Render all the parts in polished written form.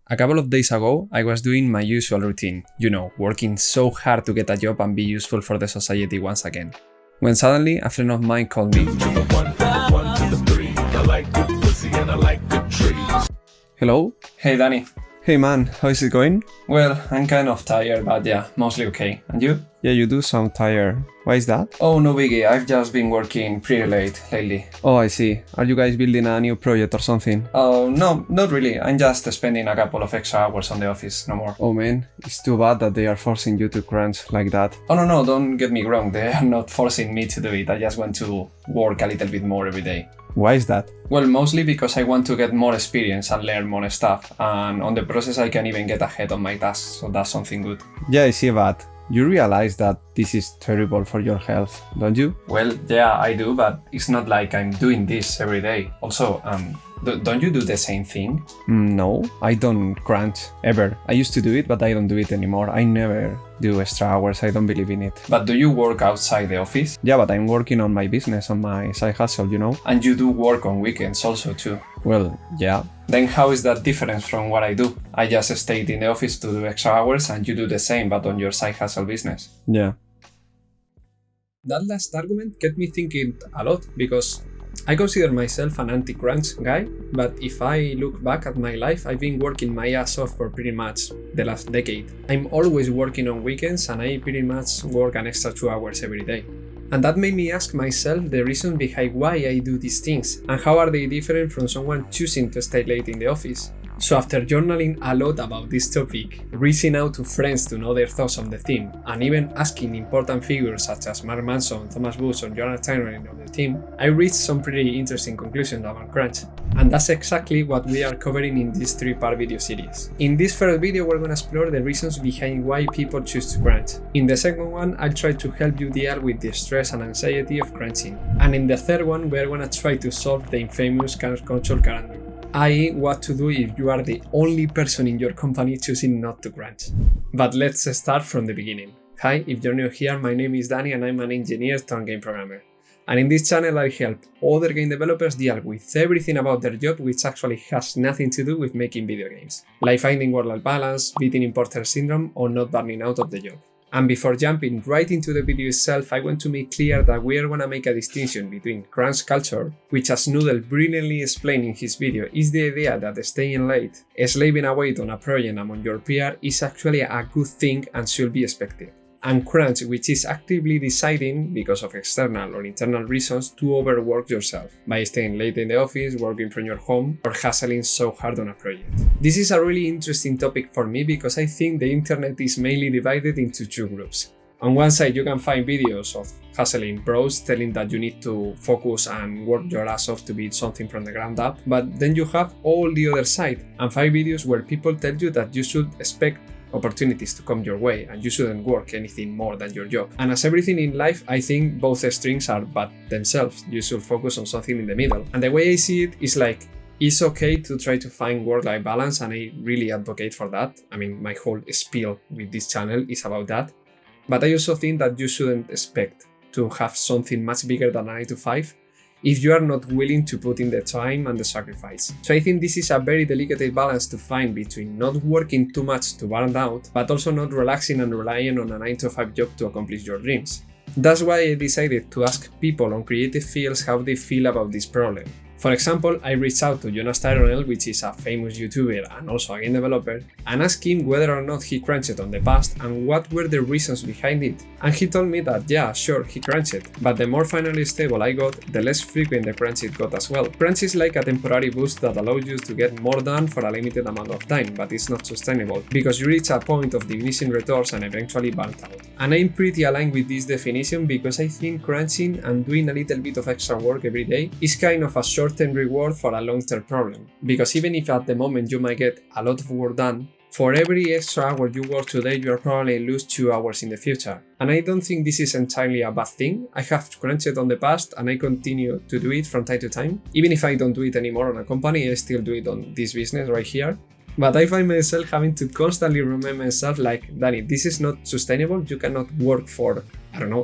A couple of days ago, I was doing my usual routine, working so hard to get a job and be useful for the society once again. When suddenly, a friend of mine called me. Hello? Hey Danny. Hey man, how is it going? Well, I'm kind of tired, but yeah, mostly okay. And you? Yeah, you do sound tired. Why is that? Oh, no biggie, I've just been working pretty late lately. Oh, I see. Are you guys building a new project or something? Oh, no, not really. I'm just spending a couple of extra hours on the office, no more. Oh man, it's too bad that they are forcing you to crunch like that. Oh no, don't get me wrong, they are not forcing me to do it. I just want to work a little bit more every day. Why is that? Well, mostly because I want to get more experience and learn more stuff, and on the process I can even get ahead on my tasks, so that's something good. Yeah, I see that. You realize that this is terrible for your health, don't you? Well, yeah, I do, but it's not like I'm doing this every day. Also, don't you do the same thing? No, I don't crunch, ever. I used to do it, but I don't do it anymore. I never do extra hours, I don't believe in it. But do you work outside the office? Yeah, but I'm working on my business, on my side hustle, And you do work on weekends also too? Well, yeah. Then how is that different from what I do? I just stayed in the office to do extra hours and you do the same but on your side hustle business. Yeah. That last argument kept me thinking a lot because I consider myself an anti-crunch guy, but if I look back at my life, I've been working my ass off for pretty much the last decade. I'm always working on weekends and I pretty much work an extra 2 hours every day. And that made me ask myself the reason behind why I do these things and how are they different from someone choosing to stay late in the office. So after journaling a lot about this topic, reaching out to friends to know their thoughts on the theme, and even asking important figures such as Mark Manson, Thomas Booth or Jonas Tyroller on the team, I reached some pretty interesting conclusions about crunch. And that's exactly what we are covering in this 3-part video series. In this first video we're gonna explore the reasons behind why people choose to crunch. In the second one I'll try to help you deal with the stress and anxiety of crunching. And in the third one we're gonna try to solve the infamous crunch culture conundrum, i.e. what to do if you are the only person in your company choosing not to crunch. But let's start from the beginning. Hi, if you're new here, my name is Danny and I'm an engineer turned game programmer. And in this channel I help other game developers deal with everything about their job which actually has nothing to do with making video games, like finding work-life balance, beating imposter syndrome or not burning out of the job. And before jumping right into the video itself, I want to make clear that we are gonna make a distinction between crunch culture, which as Noodle brilliantly explained in his video is the idea that staying late, slaving away on a project among your peer is actually a good thing and should be expected. And crunch, which is actively deciding, because of external or internal reasons, to overwork yourself by staying late in the office, working from your home, or hustling so hard on a project. This is a really interesting topic for me because I think the internet is mainly divided into two groups. On one side, you can find videos of hustling bros telling that you need to focus and work your ass off to build something from the ground up, but then you have all the other side and 5 videos where people tell you that you should expect opportunities to come your way and you shouldn't work anything more than your job. And as everything in life, I think both extremes are bad themselves. You should focus on something in the middle. And the way I see it is like, it's okay to try to find work-life balance and I really advocate for that. I mean, my whole spiel with this channel is about that. But I also think that you shouldn't expect to have something much bigger than a 9 to 5 if you are not willing to put in the time and the sacrifice. So I think this is a very delicate balance to find between not working too much to burn out, but also not relaxing and relying on a 9 to 5 job to accomplish your dreams. That's why I decided to ask people on creative fields how they feel about this problem. For example, I reached out to Jonas Tyroller, which is a famous YouTuber and also a game developer, and asked him whether or not he crunched on the past and what were the reasons behind it. And he told me that yeah, sure, he crunched, but the more finally stable I got, the less frequent the crunch it got as well. Crunch is like a temporary boost that allows you to get more done for a limited amount of time, but it's not sustainable, because you reach a point of diminishing returns and eventually burnt out. And I'm pretty aligned with this definition because I think crunching and doing a little bit of extra work every day is kind of a short-term reward for a long-term problem. Because even if at the moment you might get a lot of work done, for every extra hour you work today, you are probably lose 2 hours in the future. And I don't think this is entirely a bad thing. I have crunched on the past and I continue to do it from time to time. Even if I don't do it anymore on a company, I still do it on this business right here. But I find myself having to constantly remind myself like, Danny, this is not sustainable. You cannot work for,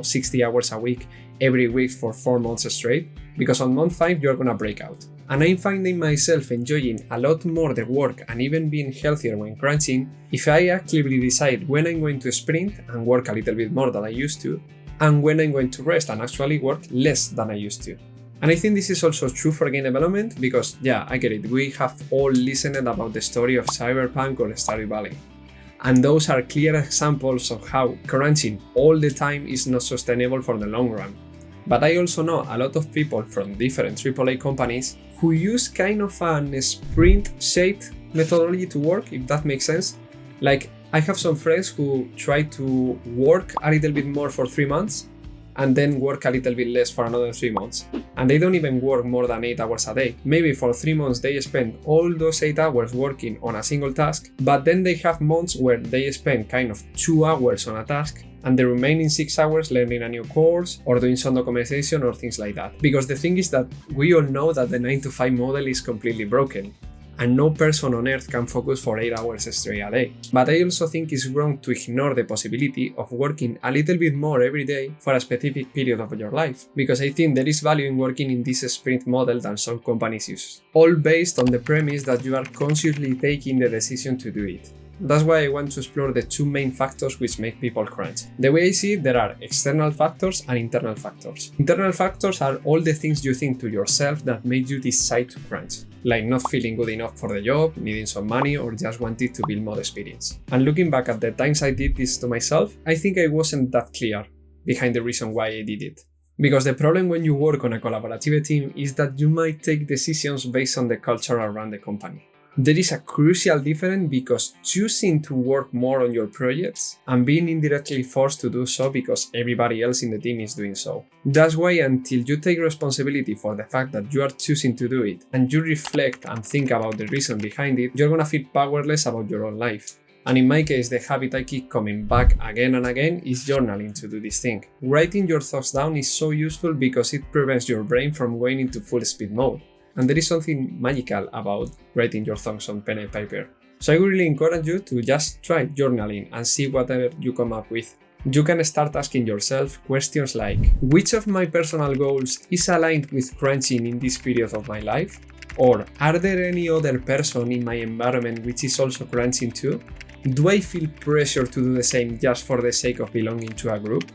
60 hours a week, every week for 4 months straight, because on month 5 you're gonna break out. And I'm finding myself enjoying a lot more the work and even being healthier when crunching if I actively decide when I'm going to sprint and work a little bit more than I used to, and when I'm going to rest and actually work less than I used to. And I think this is also true for game development because, yeah, I get it, we have all listened about the story of Cyberpunk or Stardew Valley. And those are clear examples of how crunching all the time is not sustainable for the long run. But I also know a lot of people from different AAA companies who use kind of an sprint-shaped methodology to work, if that makes sense. Like, I have some friends who try to work a little bit more for 3 months and then work a little bit less for another 3 months. And they don't even work more than 8 hours a day. Maybe for 3 months they spend all those 8 hours working on a single task, but then they have months where they spend kind of 2 hours on a task and the remaining 6 hours learning a new course or doing some documentation or things like that. Because the thing is that we all know that the 9 to 5 model is completely broken, and no person on earth can focus for 8 hours straight a day. But I also think it's wrong to ignore the possibility of working a little bit more every day for a specific period of your life, because I think there is value in working in this sprint model that some companies use, all based on the premise that you are consciously taking the decision to do it. That's why I want to explore the 2 main factors which make people crunch. The way I see it, there are external factors and internal factors. Internal factors are all the things you think to yourself that made you decide to crunch, like not feeling good enough for the job, needing some money, or just wanting to build more experience. And looking back at the times I did this to myself, I think I wasn't that clear behind the reason why I did it. Because the problem when you work on a collaborative team is that you might take decisions based on the culture around the company. There is a crucial difference because choosing to work more on your projects and being indirectly forced to do so because everybody else in the team is doing so. That's why until you take responsibility for the fact that you are choosing to do it and you reflect and think about the reason behind it, you're gonna feel powerless about your own life. And in my case, the habit I keep coming back again and again is journaling to do this thing. Writing your thoughts down is so useful because it prevents your brain from going into full speed mode. And there is something magical about writing your thoughts on pen and paper. So I would really encourage you to just try journaling and see whatever you come up with. You can start asking yourself questions like, which of my personal goals is aligned with crunching in this period of my life? Or are there any other person in my environment which is also crunching too? Do I feel pressure to do the same just for the sake of belonging to a group?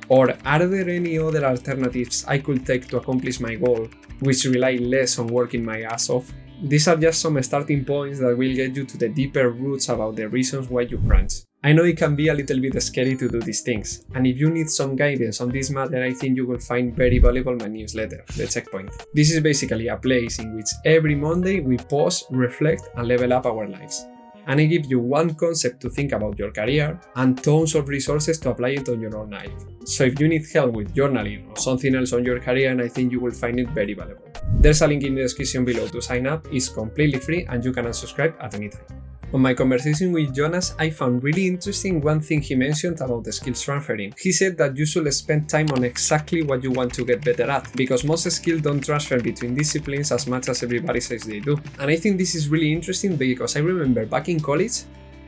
Or are there any other alternatives I could take to accomplish my goal, which rely less on working my ass off? These are just some starting points that will get you to the deeper roots about the reasons why you crunch. I know it can be a little bit scary to do these things, and if you need some guidance on this matter, I think you will find very valuable my newsletter, The Checkpoint. This is basically a place in which every Monday we pause, reflect, and level up our lives. And I give you one concept to think about your career and tons of resources to apply it on your own life. So if you need help with journaling or something else on your career, and I think you will find it very valuable. There's a link in the description below to sign up. It's completely free and you can unsubscribe at any time. On my conversation with Jonas, I found really interesting one thing he mentioned about the skills transferring. He said that you should spend time on exactly what you want to get better at, because most skills don't transfer between disciplines as much as everybody says they do. And I think this is really interesting because I remember back in college,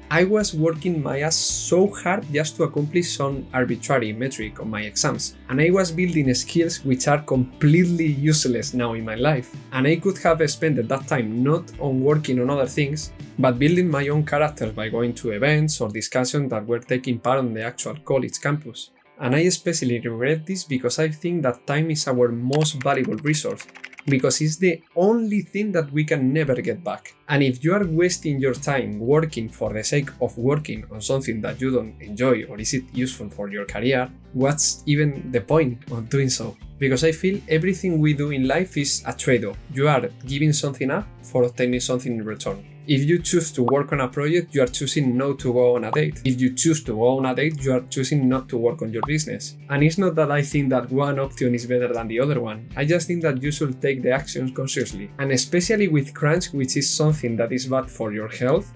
I was working my ass so hard just to accomplish some arbitrary metric on my exams, and I was building skills which are completely useless now in my life. And I could have spent that time not on working on other things, but building my own character by going to events or discussions that were taking part on the actual college campus. And I especially regret this because I think that time is our most valuable resource, because it's the only thing that we can never get back. And if you are wasting your time working for the sake of working on something that you don't enjoy or is it useful for your career, what's even the point of doing so? Because I feel everything we do in life is a trade-off. You are giving something up for obtaining something in return. If you choose to work on a project, you are choosing not to go on a date. If you choose to go on a date, you are choosing not to work on your business. And it's not that I think that one option is better than the other one. I just think that you should take the actions consciously. And especially with crunch, which is something that is bad for your health,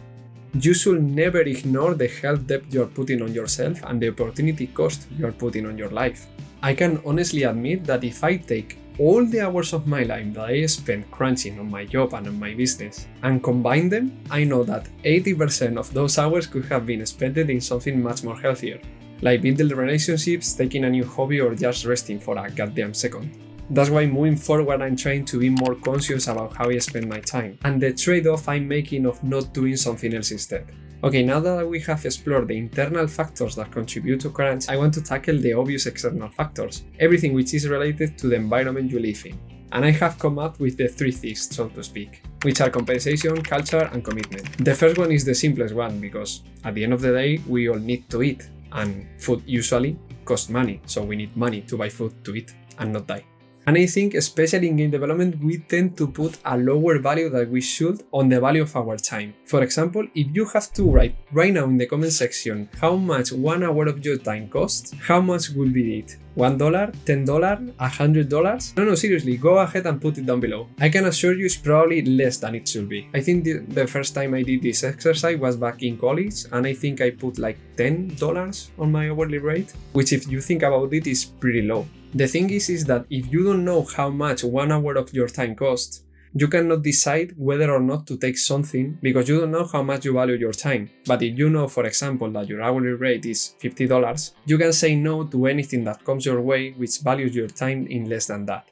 you should never ignore the health debt you are putting on yourself and the opportunity cost you are putting on your life. I can honestly admit that if I take all the hours of my life that I spent crunching on my job and on my business and combine them, I know that 80% of those hours could have been spent in something much more healthier, like building relationships, taking a new hobby, or just resting for a goddamn second. That's why moving forward I'm trying to be more conscious about how I spend my time and the trade-off I'm making of not doing something else instead. Okay, now that we have explored the internal factors that contribute to crunch, I want to tackle the obvious external factors, everything which is related to the environment you live in. And I have come up with the 3 Cs, so to speak, which are compensation, culture, and commitment. The first one is the simplest one because at the end of the day, we all need to eat, and food usually costs money, so we need money to buy food to eat and not die. And I think, especially in game development, we tend to put a lower value than we should on the value of our time. For example, if you have to write right now in the comment section how much 1 hour of your time costs, how much will be it? $1, $10, $100? No, seriously, go ahead and put it down below. I can assure you it's probably less than it should be. I think the first time I did this exercise was back in college, and I think I put like $10 on my hourly rate, which if you think about it is pretty low. The thing is that if you don't know how much 1 hour of your time costs, you cannot decide whether or not to take something because you don't know how much you value your time. But if you know, for example, that your hourly rate is $50, you can say no to anything that comes your way which values your time in less than that.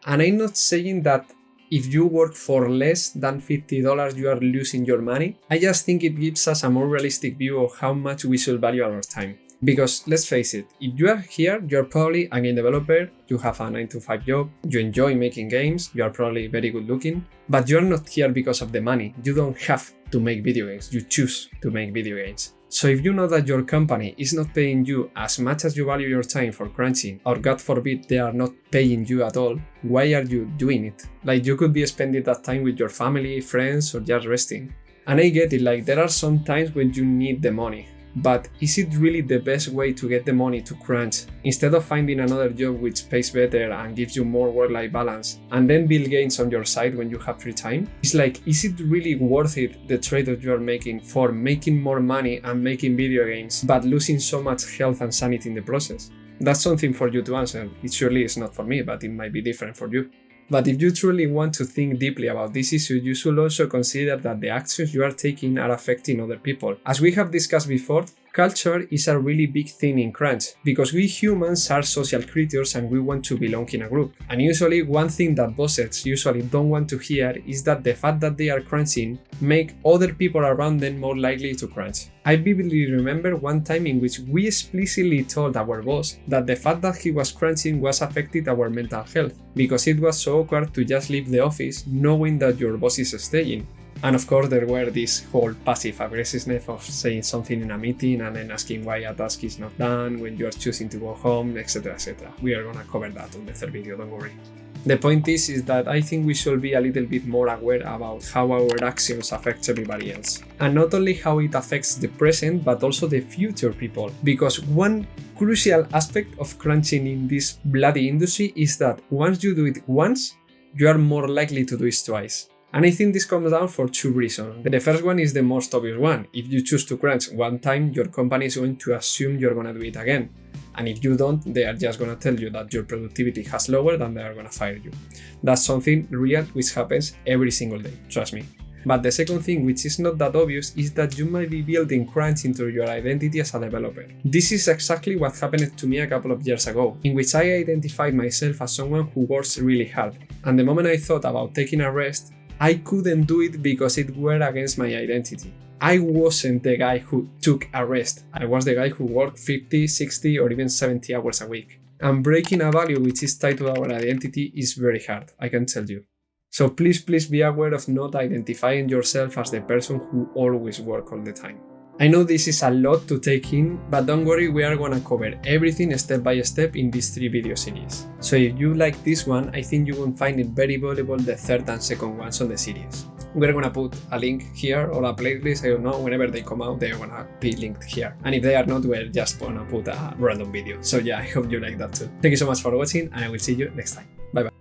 And I'm not saying that if you work for less than $50 you are losing your money. I just think it gives us a more realistic view of how much we should value our time. Because let's face it, if you are here, you're probably a game developer, you have a 9-to-5 job, you enjoy making games, you are probably very good looking, but you're not here because of the money. You don't have to make video games, you choose to make video games. So if you know that your company is not paying you as much as you value your time for crunching, or God forbid they are not paying you at all, why are you doing it? Like you could be spending that time with your family, friends, or just resting. And I get it, like there are some times when you need the money. But is it really the best way to get the money to crunch instead of finding another job which pays better and gives you more work-life balance and then build gains on your side when you have free time? It's like, is it really worth it, the trade-off you are making for making more money and making video games but losing so much health and sanity in the process? That's something for you to answer. It surely is not for me, but it might be different for you. But if you truly want to think deeply about this issue, you should also consider that the actions you are taking are affecting other people. As we have discussed before, culture is a really big thing in crunch, because we humans are social creatures and we want to belong in a group. And usually one thing that bosses usually don't want to hear is that the fact that they are crunching make other people around them more likely to crunch. I vividly remember one time in which we explicitly told our boss that the fact that he was crunching was affecting our mental health, because it was so awkward to just leave the office knowing that your boss is staying. And of course there were this whole passive aggressiveness of saying something in a meeting and then asking why a task is not done when you are choosing to go home, etc, etc. We are gonna cover that on the third video, don't worry. The point is that I think we should be a little bit more aware about how our actions affect everybody else. And not only how it affects the present, but also the future people. Because one crucial aspect of crunching in this bloody industry is that once you do it once, you are more likely to do it twice. And I think this comes down for 2 reasons. The first one is the most obvious one. If you choose to crunch one time, your company is going to assume you're going to do it again. And if you don't, they are just going to tell you that your productivity has lowered and they are going to fire you. That's something real which happens every single day, trust me. But the second thing, which is not that obvious, is that you might be building crunch into your identity as a developer. This is exactly what happened to me a couple of years ago, in which I identified myself as someone who works really hard. And the moment I thought about taking a rest, I couldn't do it because it were against my identity. I wasn't the guy who took a rest. I was the guy who worked 50, 60 or even 70 hours a week. And breaking a value which is tied to our identity is very hard, I can tell you. So please be aware of not identifying yourself as the person who always works all the time. I know this is a lot to take in, but don't worry, we are gonna cover everything step by step in this 3 video series. So if you like this one, I think you will find it very valuable the third and second ones on the series. We're gonna put a link here or a playlist, I don't know, whenever they come out, they're gonna be linked here. And if they are not, we're just gonna put a random video. So yeah, I hope you like that too. Thank you so much for watching and I will see you next time. Bye bye.